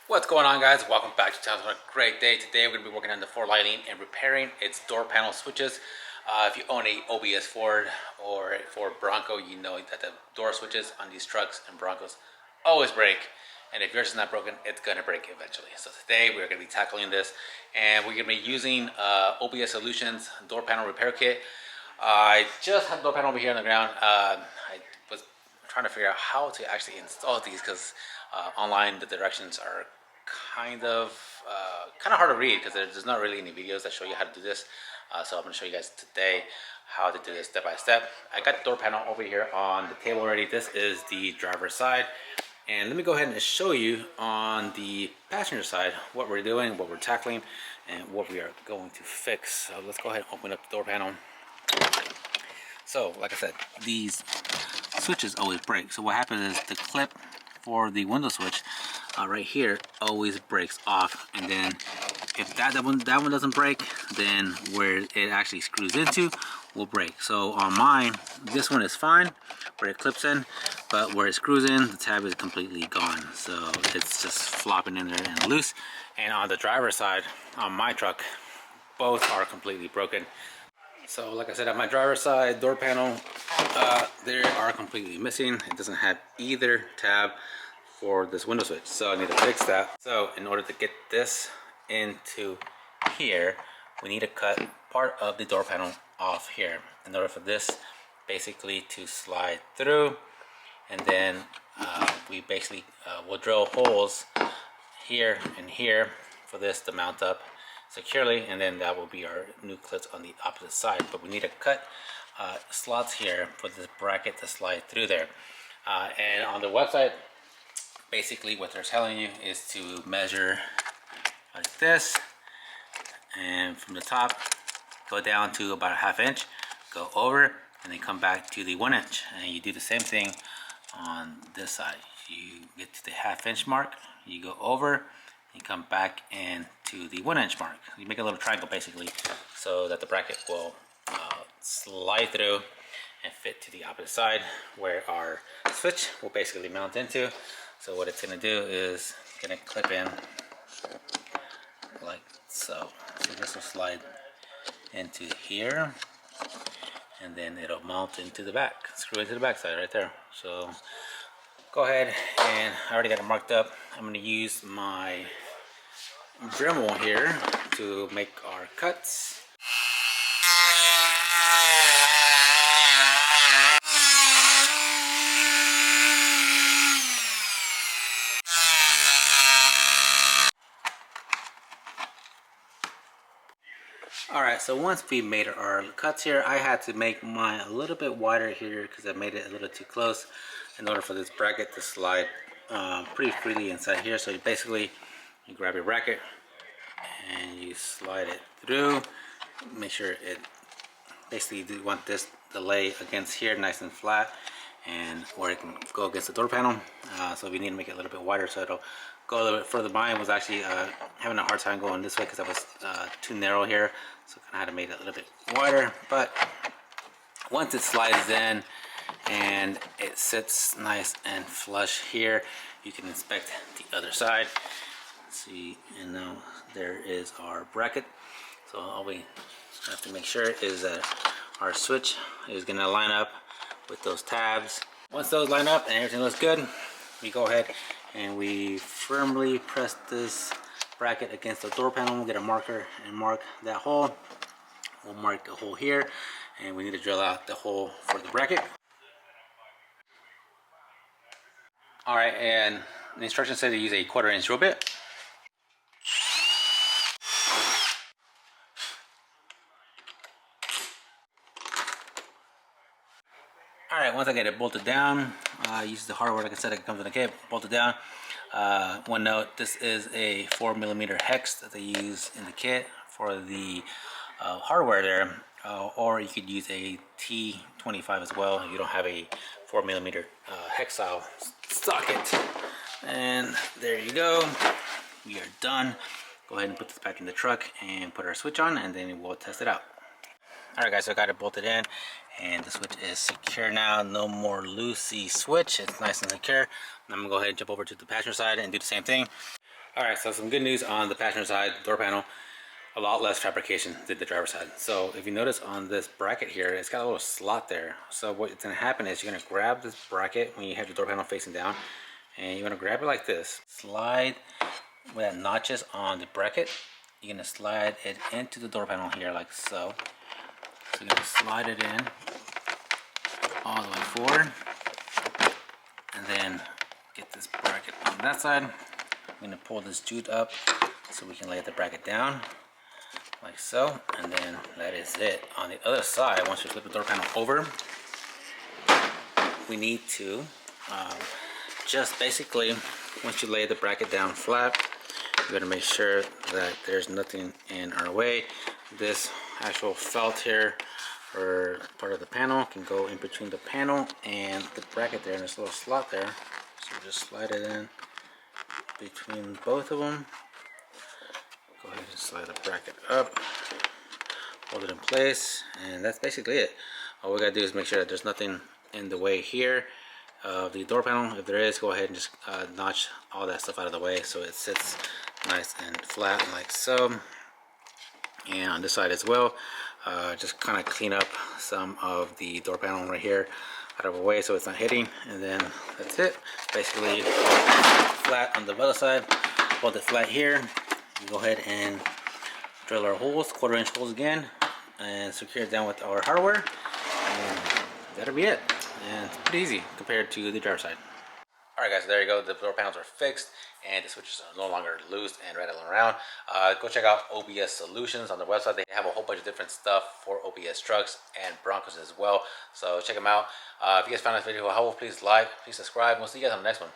What's going on, guys? Welcome back to Channel. A great day. Today we're going to be working on the Ford Lightning and repairing its door panel switches. If you own a OBS Ford or a Ford Bronco, you know that the door switches on these trucks and Broncos always break. And if yours is not broken, it's going to break eventually. So today we're going to be tackling this, and we're going to be using OBS Solutions door panel repair kit. I just have the door panel over here on the ground. I was trying to figure out how to actually install these because online the directions are kind of hard to read because there's not really any videos that show you how to do this. So I'm going to show you guys today how to do this step by step. I got the door panel over here on the table already. This is the driver's side, and let me go ahead and show you on the passenger side what we're doing, what we're tackling, and what we are going to fix. So let's go ahead and open up the door panel. So like I said, these switches always break. So what happens is the clip for the window switch right here always breaks off, and then if that one doesn't break, then where it actually screws into will break. So on mine, this one is fine where it clips in, but where it screws in, the tab is completely gone. So it's just flopping in there and loose. And on the driver's side, on my truck, both are completely broken. So like I said, on my driver's side door panel, they are completely missing. It doesn't have either tab for this window switch, so I need to fix that. So in order to get this into here, we need to cut part of the door panel off here in order for this basically to slide through, and then we basically will drill holes here and here for this to mount up securely, and then that will be our new clips on the opposite side. But we need to cut slots here for this bracket to slide through there. And on the website, basically what they're telling you is to measure like this, and from the top go down to about a ½ inch, go over, and then come back to the 1 inch, and you do the same thing on this side. You get to the ½ inch mark, you go over, you come back in to the 1 inch mark. You make a little triangle basically so that the bracket will slide through and fit to the opposite side where our switch will basically mount into. So what it's going to do is going to clip in like so. So this will slide into here, and then it'll mount into the back, screw into the back side right there. So go ahead, and I already got it marked up. I'm going to use my Dremel here to make our cuts. Alright, so once we made our cuts here, I had to make mine a little bit wider here because I made it a little too close in order for this bracket to slide pretty freely inside here. So you grab your bracket and you slide it through. Make sure it basically, you want this to lay against here nice and flat, and where it can go against the door panel. So we need to make it a little bit wider so it'll go a little bit further. Mine was actually having a hard time going this way because I was too narrow here, so I kind of had to make it a little bit wider. But once it slides in and it sits nice and flush here, you can inspect the other side. See, and now there is our bracket. So all we have to make sure is that our switch is going to line up with those tabs. Once those line up and everything looks good, we go ahead and we firmly press this bracket against the door panel. We'll get a marker and mark that hole. We'll mark the hole here, and we need to drill out the hole for the bracket. Alright, and the instructions say to use a 1/4 inch drill bit. Alright, once I get it bolted down, use the hardware like I said, it comes in the kit, bolted down. One note, this is a 4mm hex that they use in the kit for the hardware there, or you could use a T25 as well if you don't have a 4mm hex style socket. And there you go, we are done. Go ahead and put this back in the truck and put our switch on, and then we'll test it out. Alright guys, so I got it bolted in, and the switch is secure now. No more loosey switch, it's nice and secure. I'm gonna go ahead and jump over to the passenger side and do the same thing. All right, so some good news on the passenger side door panel. A lot less fabrication than the driver's side. So if you notice on this bracket here, it's got a little slot there. So what's gonna happen is you're gonna grab this bracket when you have your door panel facing down, and you're gonna grab it like this. Slide where that notches on the bracket. You're gonna slide it into the door panel here like so. So you're gonna slide it in all the way forward, and then get this bracket on that side. I'm gonna pull this jute up so we can lay the bracket down like so, and then that is it. On the other side, once you flip the door panel over, we need to just basically, once you lay the bracket down flat, you gotta make sure that there's nothing in our way. This actual felt here, or part of the panel, can go in between the panel and the bracket there, and this little slot there. So just slide it in between both of them. Go ahead and slide the bracket up, hold it in place, and that's basically it. All we gotta do is make sure that there's nothing in the way here of the door panel. If there is, go ahead and just notch all that stuff out of the way so it sits nice and flat like so. And on this side as well, just kind of clean up some of the door panel right here out of the way so it's not hitting, and then that's it. Basically flat on the other side, hold it flat here. We go ahead and drill our holes, 1/4 inch holes again, and secure it down with our hardware, and that'll be it. And it's pretty easy compared to the driver's side. Alright guys, so there you go. The door panels are fixed and the switches are no longer loose and rattling around. Go check out OBS Solutions on their website. They have a whole bunch of different stuff for OBS trucks and Broncos as well. So check them out. If you guys found this video helpful, please like, please subscribe, and we'll see you guys on the next one.